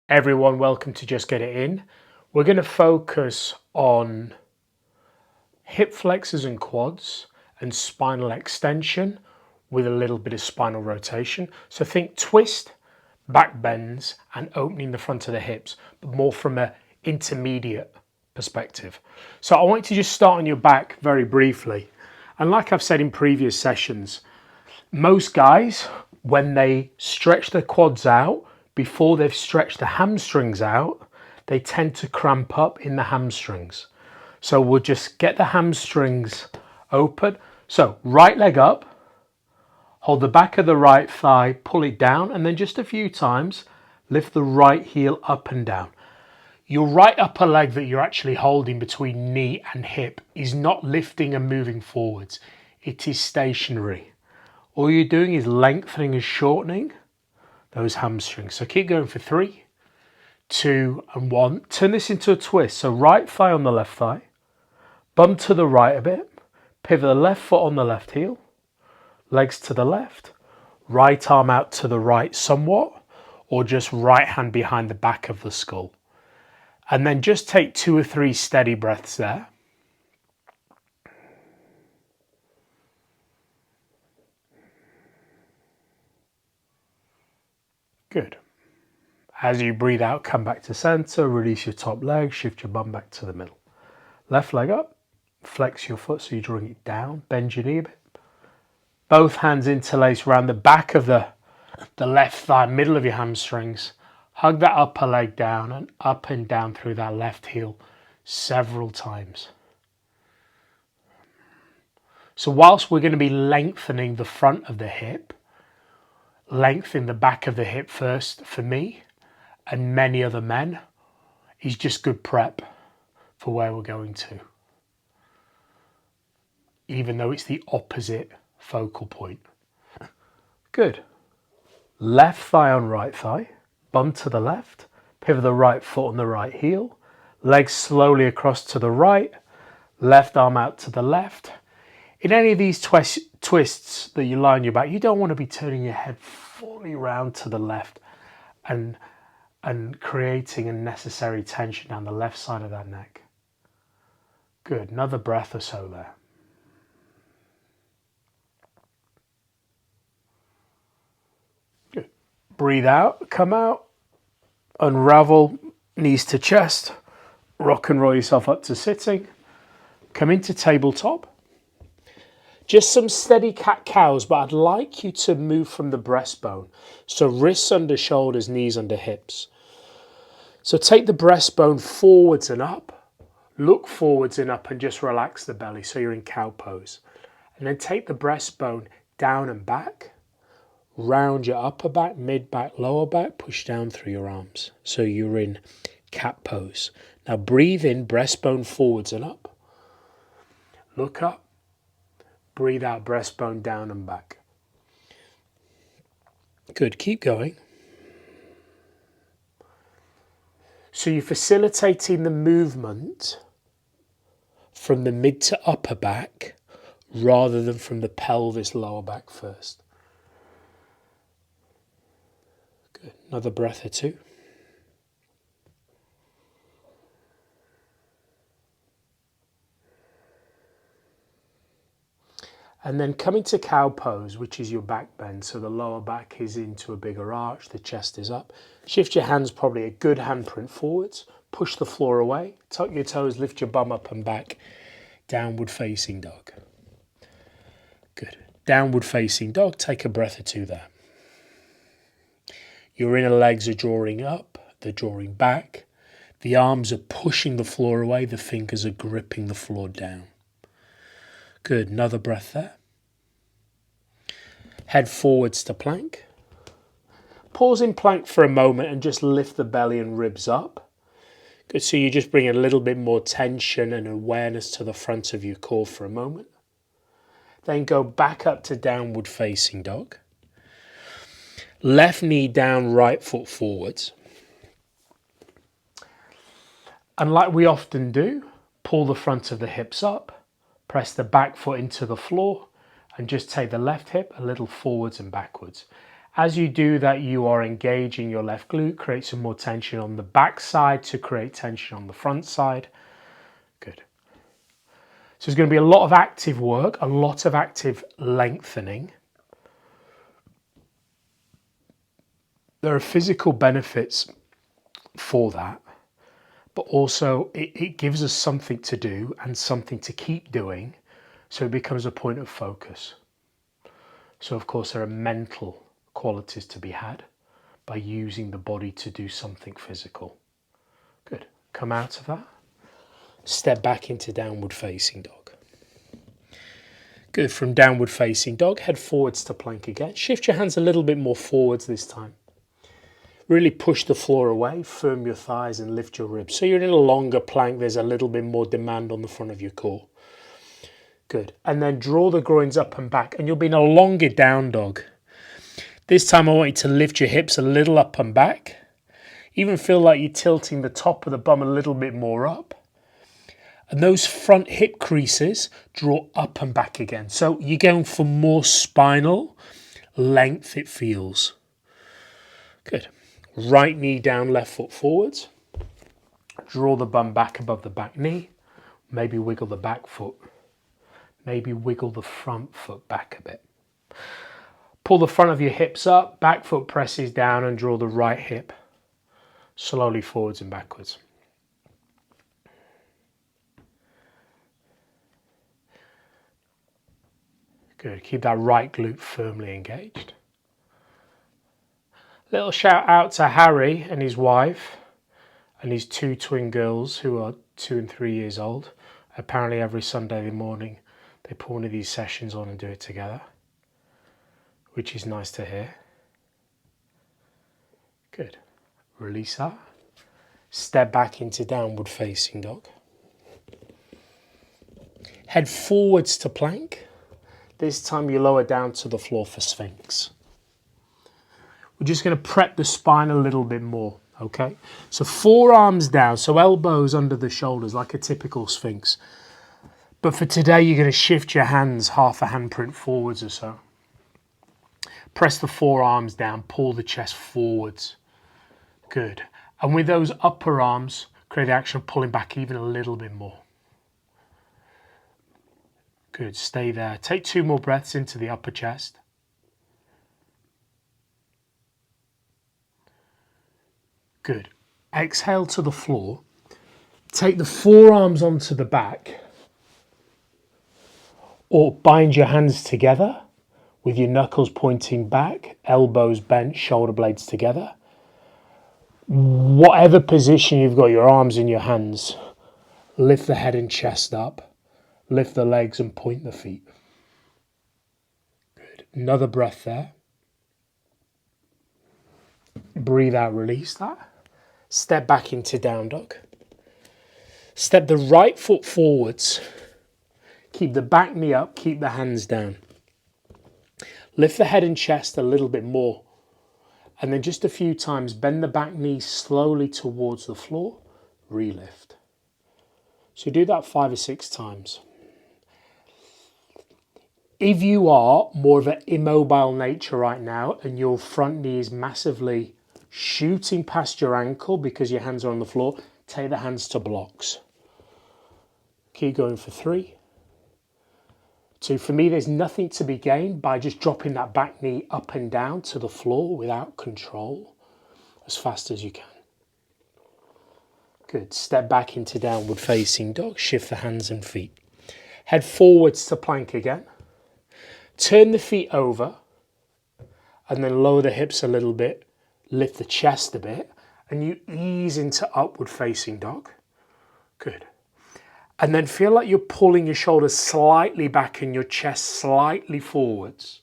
Everyone, welcome to Just Get It In. We're going to focus on hip flexors and quads and spinal extension with a little bit of spinal rotation. So think twist, back bends and opening the front of the hips, but more from an intermediate perspective. So I want you to just start on your back very briefly. And like I've said in previous sessions, most guys, when they stretch their quads out, before they've stretched the hamstrings out, they tend to cramp up in the hamstrings. So we'll just get the hamstrings open. So right leg up, hold the back of the right thigh, pull it down, and then just a few times, lift the right heel up and down. Your right upper leg that you're actually holding between knee and hip is not lifting and moving forwards. It is stationary. All you're doing is lengthening and shortening those hamstrings. So keep going for 3, 2 and 1. Turn this into a twist. So right thigh on the left thigh, bum to the right a bit, pivot the left foot on the left heel, legs to the left, right arm out to the right somewhat, or just right hand behind the back of the skull. And then just take 2 or 3 steady breaths there. Good. As you breathe out, come back to center, release your top leg, shift your bum back to the middle. Left leg up, flex your foot so you're drawing it down, bend your knee a bit. Both hands interlace around the back of the left thigh, middle of your hamstrings. Hug that upper leg down and up and down through that left heel several times. So whilst we're going to be lengthening the front of the hip, lengthen the back of the hip first for me and many other men is just good prep for where we're going to, even though it's the opposite focal point. Good. Left thigh on right thigh, bum to the left, pivot the right foot on the right heel, legs slowly across to the right, left arm out to the left. In any of these twists that you lie on your back, you don't want to be turning your head fully round to the left and creating unnecessary tension down the left side of that neck. Good, another breath or so there. Good. Breathe out, come out, unravel, knees to chest, rock and roll yourself up to sitting, come into tabletop. Just some steady cat-cows, but I'd like you to move from the breastbone. So wrists under shoulders, knees under hips. So take the breastbone forwards and up, look forwards and up and just relax the belly so you're in cow pose. And then take the breastbone down and back, round your upper back, mid back, lower back, push down through your arms. So you're in cat pose. Now breathe in, breastbone forwards and up, look up. Breathe out, breastbone down and back. Good, keep going. So you're facilitating the movement from the mid to upper back rather than from the pelvis, lower back first. Good, another breath or 2. And then come into cow pose, which is your back bend. So the lower back is into a bigger arch, the chest is up. Shift your hands, probably a good handprint forwards. Push the floor away, tuck your toes, lift your bum up and back. Downward facing dog. Good. Downward facing dog, take a breath or 2 there. Your inner legs are drawing up, they're drawing back. The arms are pushing the floor away, the fingers are gripping the floor down. Good, another breath there. Head forwards to plank. Pause in plank for a moment and just lift the belly and ribs up. Good, so you just bring a little bit more tension and awareness to the front of your core for a moment. Then go back up to downward facing dog. Left knee down, right foot forwards. And like we often do, pull the front of the hips up. Press the back foot into the floor and just take the left hip a little forwards and backwards. As you do that, you are engaging your left glute, create some more tension on the back side to create tension on the front side. Good. So there's going to be a lot of active work, a lot of active lengthening. There are physical benefits for that, but also it gives us something to do and something to keep doing, so it becomes a point of focus. So of course there are mental qualities to be had by using the body to do something physical. Good. Come out of that. Step back into downward facing dog. Good. From downward facing dog, head forwards to plank again. Shift your hands a little bit more forwards this time. Really push the floor away, firm your thighs and lift your ribs. So you're in a longer plank, there's a little bit more demand on the front of your core. Good. And then draw the groins up and back, and you'll be in a longer down dog. This time I want you to lift your hips a little up and back. Even feel like you're tilting the top of the bum a little bit more up. And those front hip creases draw up and back again. So you're going for more spinal length, it feels. Good. Right knee down, left foot forwards. Draw the bum back above the back knee. Maybe wiggle the back foot. Maybe wiggle the front foot back a bit. Pull the front of your hips up, back foot presses down, and draw the right hip slowly forwards and backwards. Good. Keep that right glute firmly engaged. Little shout out to Harry and his wife and his two twin girls who are 2 and 3 years old. Apparently every Sunday morning they put one of these sessions on and do it together, which is nice to hear. Good. Release that. Step back into downward facing dog. Head forwards to plank. This time you lower down to the floor for Sphinx. We're just going to prep the spine a little bit more, okay? So forearms down, so elbows under the shoulders like a typical Sphinx. But for today, you're going to shift your hands half a handprint forwards or so. Press the forearms down, pull the chest forwards. Good. And with those upper arms, create the action of pulling back even a little bit more. Good. Stay there. Take 2 more breaths into the upper chest. Good. Exhale to the floor. Take the forearms onto the back, or bind your hands together with your knuckles pointing back, elbows bent, shoulder blades together. Whatever position you've got your arms in your hands, lift the head and chest up, lift the legs and point the feet. Good. Another breath there. Breathe out, release that. Step back into down dog. Step the right foot forwards. Keep the back knee up, keep the hands down. Lift the head and chest a little bit more. And then just a few times, bend the back knee slowly towards the floor, relift. So do that 5 or 6 times. If you are more of an immobile nature right now and your front knee is massively shooting past your ankle because your hands are on the floor, take the hands to blocks. Keep going for 3. 2, for me, there's nothing to be gained by just dropping that back knee up and down to the floor without control as fast as you can. Good. Step back into downward facing dog. Shift the hands and feet. Head forwards to plank again. Turn the feet over and then lower the hips a little bit. Lift the chest a bit and you ease into upward facing dog. Good. And then feel like you're pulling your shoulders slightly back and your chest slightly forwards.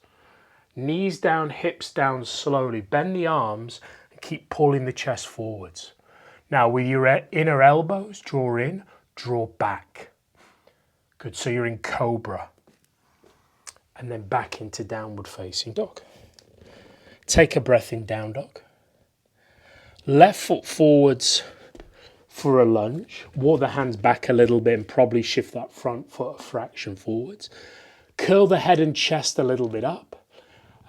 Knees down, hips down slowly. Bend the arms and keep pulling the chest forwards. Now with your inner elbows, draw in, draw back. Good, so you're in cobra. And then back into downward facing dog. Take a breath in down dog. Left foot forwards for a lunge. Walk the hands back a little bit and probably shift that front foot a fraction forwards. Curl the head and chest a little bit up.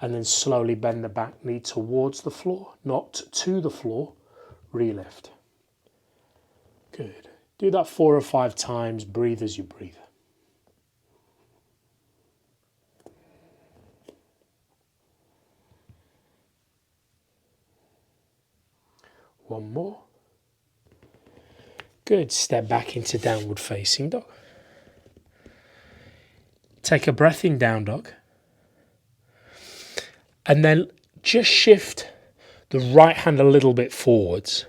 and then slowly bend the back knee towards the floor, not to the floor, relift. Good. Do that 4 or 5 times, breathe as you breathe. One more. Good. Step back into downward facing dog. Take a breath in down dog. And then just shift the right hand a little bit forwards.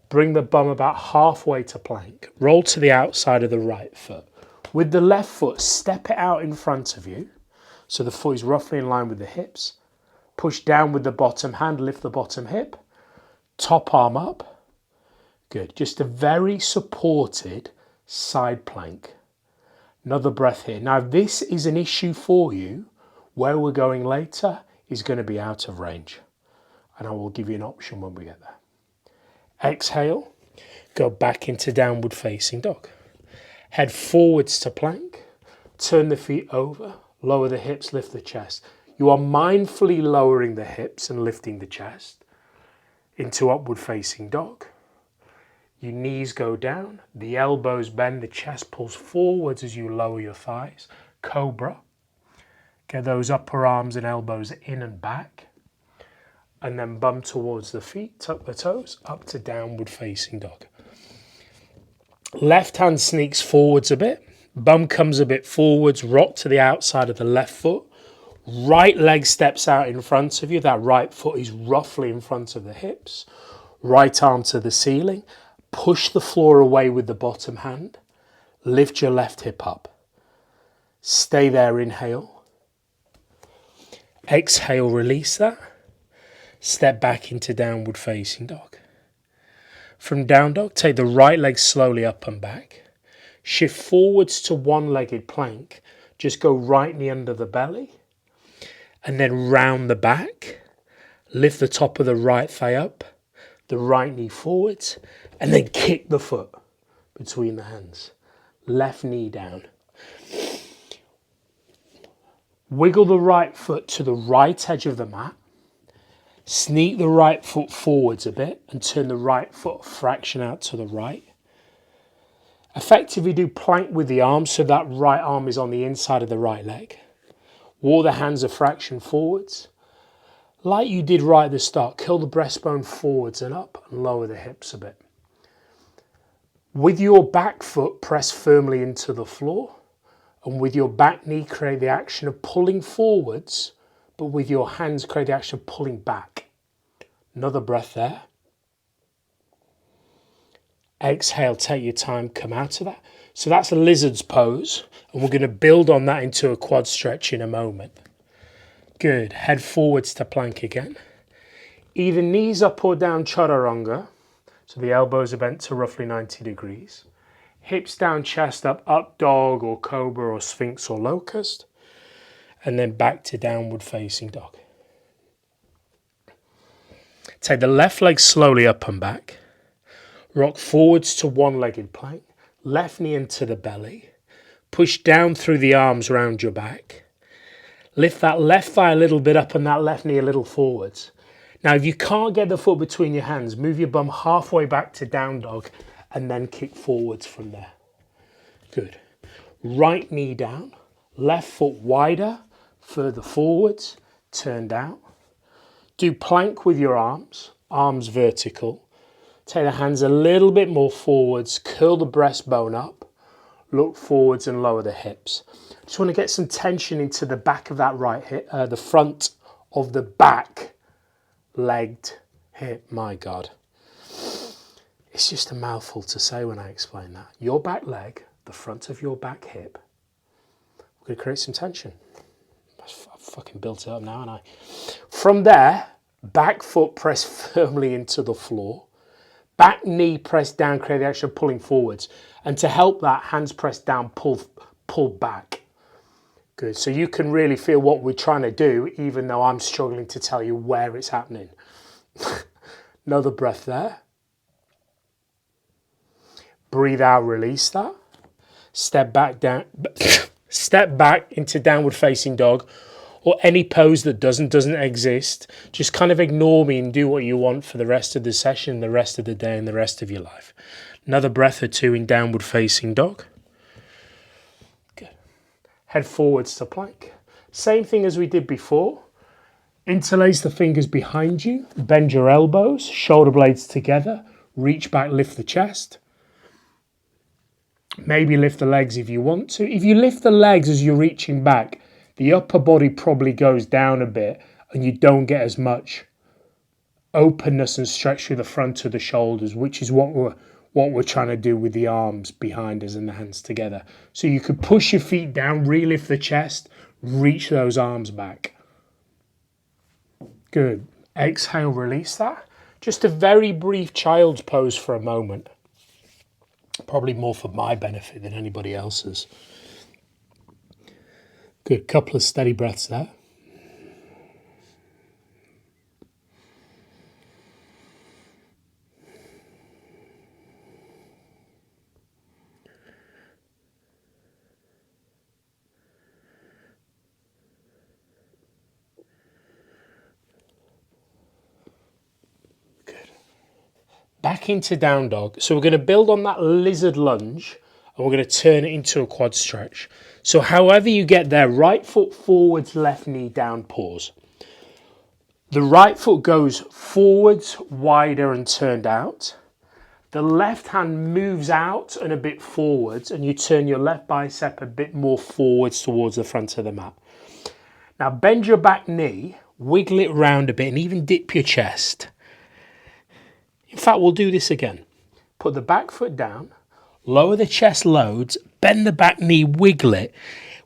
Bring the bum about halfway to plank. Roll to the outside of the right foot. With the left foot, step it out in front of you. So the foot is roughly in line with the hips. Push down with the bottom hand, lift the bottom hip. Top arm up. Good. Just a very supported side plank. Another breath here. Now, if this is an issue for you, where we're going later is going to be out of range. And I will give you an option when we get there. Exhale. Go back into downward facing dog. Head forwards to plank. Turn the feet over. Lower the hips, lift the chest. You are mindfully lowering the hips and lifting the chest into upward facing dog. Your knees go down, the elbows bend, the chest pulls forwards as you lower your thighs. Cobra. Get those upper arms and elbows in and back. And then bum towards the feet, tuck the toes, up to downward facing dog. Left hand sneaks forwards a bit. Bum comes a bit forwards, rock to the outside of the left foot. Right leg steps out in front of you. That right foot is roughly in front of the hips. Right arm to the ceiling. Push the floor away with the bottom hand. Lift your left hip up. Stay there, inhale. Exhale, release that. Step back into downward facing dog. From down dog, take the right leg slowly up and back. Shift forwards to one-legged plank. Just go right knee under the belly. And then round the back. Lift the top of the right thigh up. The right knee forwards. And then kick the foot between the hands. Left knee down. Wiggle the right foot to the right edge of the mat. Sneak the right foot forwards a bit and turn the right foot a fraction out to the right. Effectively do plank with the arm so that right arm is on the inside of the right leg. Walk the hands a fraction forwards. Like you did right at the start, curl the breastbone forwards and up and lower the hips a bit. With your back foot, press firmly into the floor, and with your back knee, create the action of pulling forwards, but with your hands, create the action of pulling back. Another breath there. Exhale, take your time, come out of that. So that's a lizard's pose, and we're going to build on that into a quad stretch in a moment. Good. Head forwards to plank again. Either knees up or down, chaturanga. So the elbows are bent to roughly 90 degrees. Hips down, chest up dog or cobra or sphinx or locust. And then back to downward facing dog. Take the left leg slowly up and back. Rock forwards to one-legged plank. Left knee into the belly. Push down through the arms around your back. Lift that left thigh a little bit up and that left knee a little forwards. Now, if you can't get the foot between your hands, move your bum halfway back to down dog and then kick forwards from there. Good. Right knee down, left foot wider, further forwards, turn down. Do plank with your arms vertical. Take the hands a little bit more forwards, curl the breastbone up, look forwards and lower the hips. Just want to get some tension into the back of that right hip, the front of the back legged hip. My God. It's just a mouthful to say when I explain that. Your back leg, the front of your back hip, we're going to create some tension. I've fucking built it up now, and from there, back foot press firmly into the floor. Back knee press down, create the action of pulling forwards. And to help that, hands press down, pull back. Good. So you can really feel what we're trying to do, even though I'm struggling to tell you where it's happening. Another breath there. Breathe out, release that. Step back down. Step back into downward facing dog. or any pose that doesn't exist. Just kind of ignore me and do what you want for the rest of the session, the rest of the day, and the rest of your life. Another breath or two in downward facing dog. Good. Head forwards to plank. Same thing as we did before. Interlace the fingers behind you, bend your elbows, shoulder blades together, reach back, lift the chest. Maybe lift the legs if you want to. If you lift the legs as you're reaching back, the upper body probably goes down a bit and you don't get as much openness and stretch through the front of the shoulders, which is what we're trying to do with the arms behind us and the hands together. So you could push your feet down, relift the chest, reach those arms back. Good. Exhale, release that. Just a very brief child's pose for a moment. Probably more for my benefit than anybody else's. Good. Couple of steady breaths there. Back into down dog. So we're going to build on that lizard lunge and we're going to turn it into a quad stretch. So however you get there, right foot forwards, left knee down, pause. The right foot goes forwards, wider and turned out. The left hand moves out and a bit forwards and you turn your left bicep a bit more forwards towards the front of the mat. Now bend your back knee, wiggle it round a bit and even dip your chest. In fact, we'll do this again. Put the back foot down, lower the chest loads, bend the back knee, wiggle it.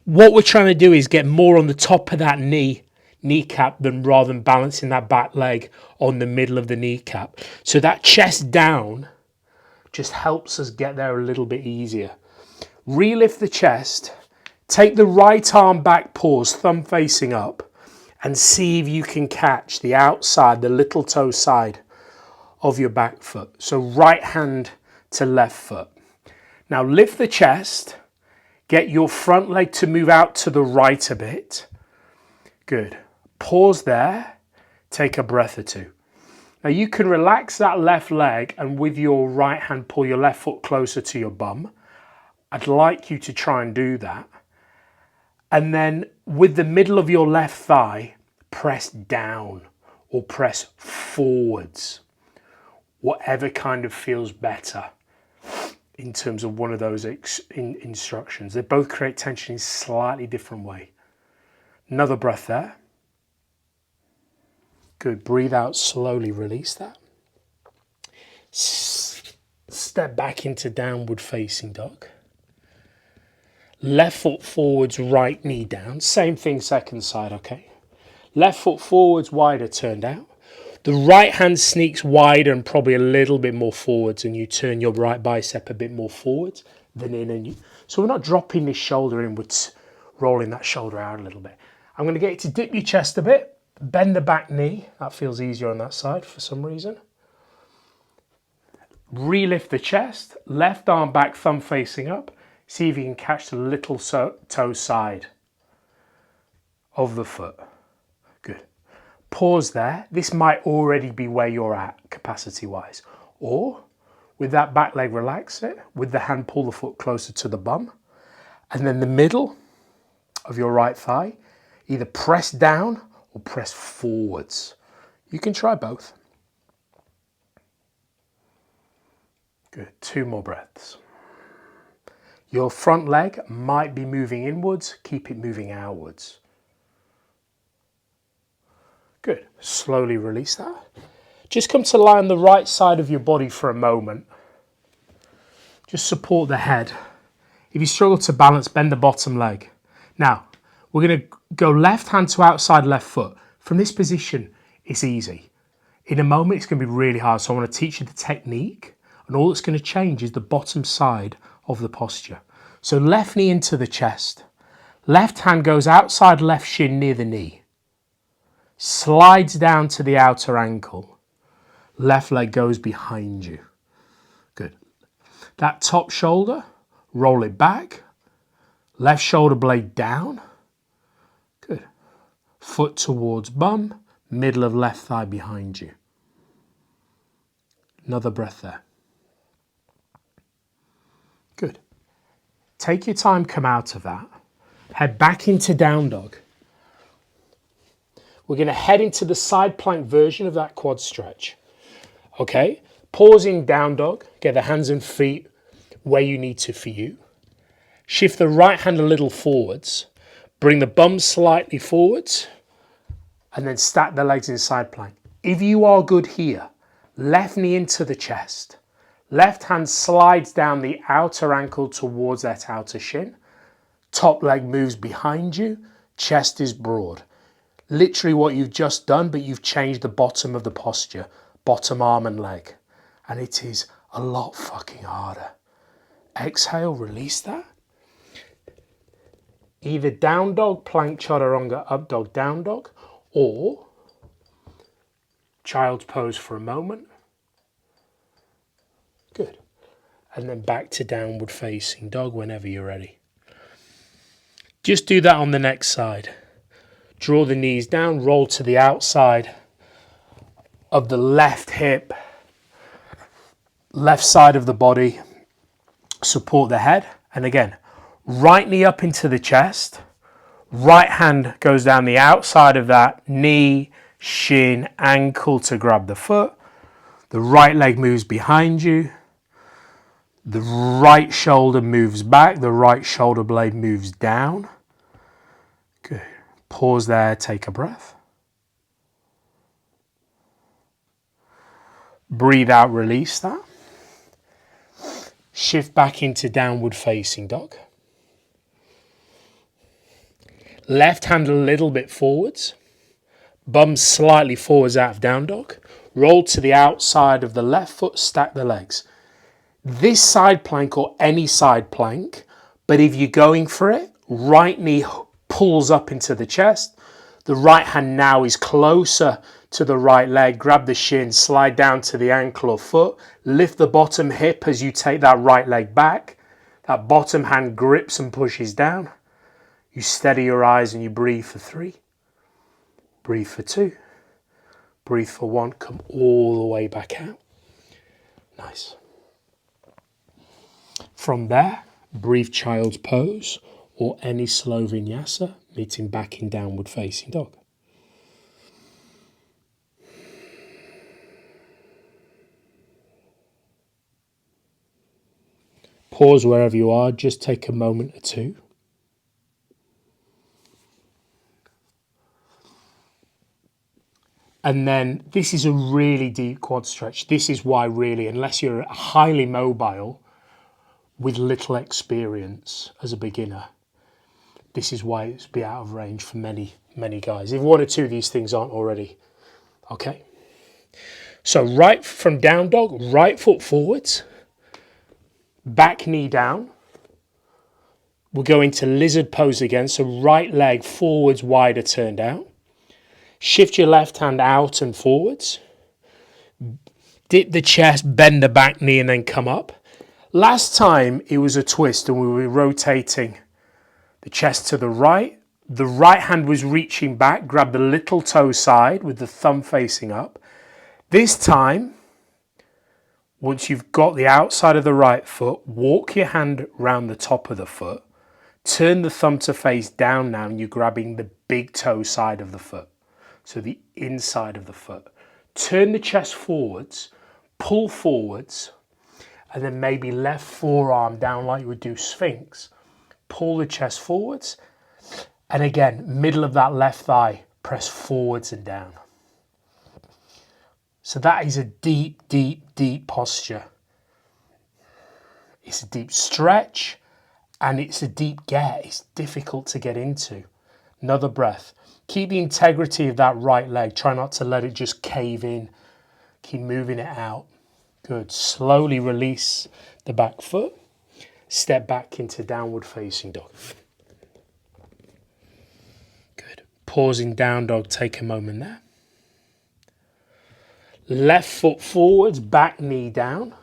What we're trying to do is get more on the top of that kneecap rather than balancing that back leg on the middle of the kneecap. So that chest down just helps us get there a little bit easier. Relift the chest, take the right arm back, pause, thumb facing up, and see if you can catch the outside, the little toe side of your back foot. So right hand to left foot. Now lift the chest, get your front leg to move out to the right a bit. Good. Pause there, take a breath or two. Now you can relax that left leg and with your right hand pull your left foot closer to your bum. I'd like you to try and do that. And then with the middle of your left thigh, press down or press forwards. Whatever kind of feels better in terms of one of those instructions. They both create tension in a slightly different way. Another breath there. Good. Breathe out slowly, release that. Step back into downward facing dog. Left foot forwards, right knee down. Same thing, second side, okay? Left foot forwards, wider, turned out. The right hand sneaks wider and probably a little bit more forwards and you turn your right bicep a bit more forwards than in. So we're not dropping this shoulder inwards, rolling that shoulder out a little bit. I'm going to get you to dip your chest a bit, bend the back knee. That feels easier on that side for some reason. Relift the chest, left arm back, thumb facing up. See if you can catch the little toe side of the foot. Good. Pause there. This might already be where you're at capacity wise. Or with that back leg, relax it. With the hand, pull the foot closer to the bum. And then the middle of your right thigh, either press down or press forwards. You can try both. Good. 2 more breaths. Your front leg might be moving inwards. Keep it moving outwards. Good. Slowly release that. Just come to lie on the right side of your body for a moment. Just support the head. If you struggle to balance, bend the bottom leg. Now, we're going to go left hand to outside left foot. From this position, it's easy. In a moment, it's going to be really hard. So I want to teach you the technique. And all that's going to change is the bottom side of the posture. So left knee into the chest. Left hand goes outside left shin near the knee. Slides down to the outer ankle. Left leg goes behind you. Good. That top shoulder, roll it back. Left shoulder blade down. Good. foot towards bum, middle of left thigh behind you. Another breath there. Good. Take your time, come out of that. Head back into down dog. We're going to head into the side plank version of that quad stretch. Okay? Pause in down dog. Get the hands and feet where you need to for you. Shift the right hand a little forwards. Bring the bum slightly forwards. And then stack the legs in side plank. If you are good here, left knee into the chest. Left hand slides down the outer ankle towards that outer shin. Top leg moves behind you. Chest is broad. Literally what you've just done, but you've changed the bottom of the posture. Bottom arm and leg. And it is a lot fucking harder. Exhale, release that. Either down dog, plank chaturanga, up dog, down dog, or child's pose for a moment. Good. And then back to downward facing dog whenever you're ready. Just do that on the next side. Draw the knees down, roll to the outside of the left hip, left side of the body, support the head. And again, right knee up into the chest, right hand goes down the outside of that knee, shin, ankle to grab the foot. The right leg moves behind you. The right shoulder moves back. The right shoulder blade moves down. Good. Pause there, take a breath. Breathe out, release that. Shift back into downward facing dog. Left hand a little bit forwards. Bum slightly forwards out of down dog. Roll to the outside of the left foot, stack the legs. This side plank or any side plank, but if you're going for it, right knee pulls up into the chest. The right hand now is closer to the right leg. Grab the shin, slide down to the ankle or foot. Lift the bottom hip as you take that right leg back. That bottom hand grips and pushes down. You steady your eyes and you breathe for 3. Breathe for 2. Breathe for 1. Come all the way back out. Nice. From there, breathe child's pose or any slow vinyasa, meeting back in downward facing dog. Pause wherever you are, just take a moment or two. And then this is a really deep quad stretch. This is why really, unless you're highly mobile with little experience as a beginner, this is why it's be out of range for many, many guys. If 1 or 2 of these things aren't already. Okay. So right from down dog, right foot forwards, back knee down. We'll go into lizard pose again. So right leg forwards, wider turned out. Shift your left hand out and forwards. Dip the chest, bend the back knee and then come up. Last time it was a twist and we were rotating the chest to the right. The right hand was reaching back, grab the little toe side with the thumb facing up. This time, once you've got the outside of the right foot, walk your hand round the top of the foot. Turn the thumb to face down now and you're grabbing the big toe side of the foot. So the inside of the foot. Turn the chest forwards, pull forwards, and then maybe left forearm down like you would do Sphinx. Pull the chest forwards. And again, middle of that left thigh, press forwards and down. So that is a deep, deep, deep posture. It's a deep stretch and it's a deep get. It's difficult to get into. Another breath. Keep the integrity of that right leg. Try not to let it just cave in. Keep moving it out. Good. Slowly release the back foot. Step back into downward facing dog. Good. Pausing down dog. Take a moment there. Left foot forwards, back knee down.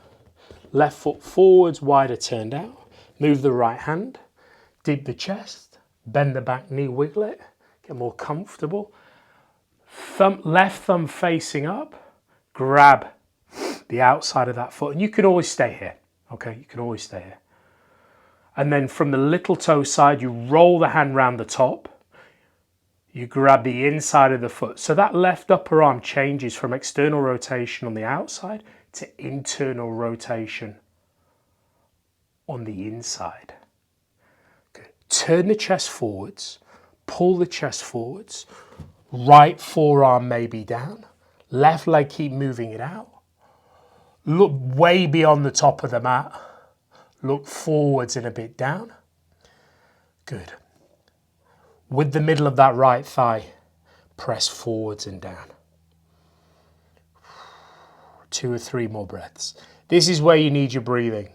Left foot forwards, wider turned out. Move the right hand. Dip the chest. Bend the back knee, wiggle it. get more comfortable. Left thumb facing up, grab the outside of that foot, and you can always stay here, okay? You can always stay here. And then from the little toe side, you roll the hand round the top, you grab the inside of the foot. So that left upper arm changes from external rotation on the outside to internal rotation on the inside. Okay. Turn the chest forwards, pull the chest forwards, right forearm maybe down, left leg keep moving it out. Look way beyond the top of the mat. Look forwards and a bit down. Good. With the middle of that right thigh, press forwards and down. 2 or 3 more breaths. This is where you need your breathing.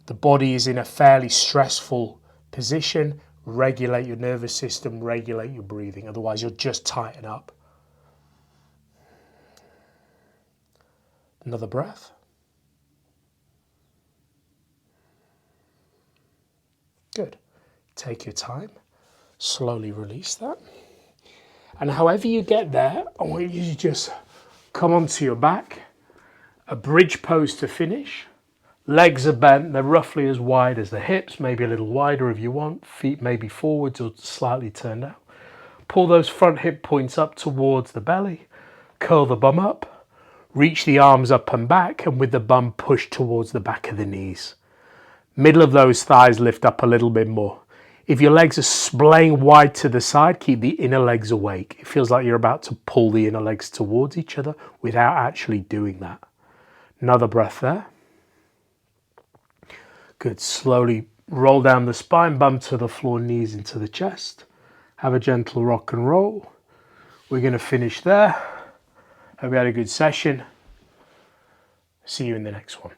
The body is in a fairly stressful position. Regulate your nervous system, regulate your breathing. Otherwise, you'll just tighten up. Another breath. Good. Take your time. Slowly release that. And however you get there, I want you to just come onto your back. A bridge pose to finish. Legs are bent. They're roughly as wide as the hips, maybe a little wider if you want. Feet maybe forwards or slightly turned out. Pull those front hip points up towards the belly. Curl the bum up. Reach the arms up and back, and with the bum push towards the back of the knees. Middle of those thighs lift up a little bit more. If your legs are splaying wide to the side, keep the inner legs awake. It feels like you're about to pull the inner legs towards each other without actually doing that. Another breath there. Good. Slowly roll down the spine, bum to the floor, knees into the chest. Have a gentle rock and roll. We're going to finish there. Hope you had a good session. See you in the next one.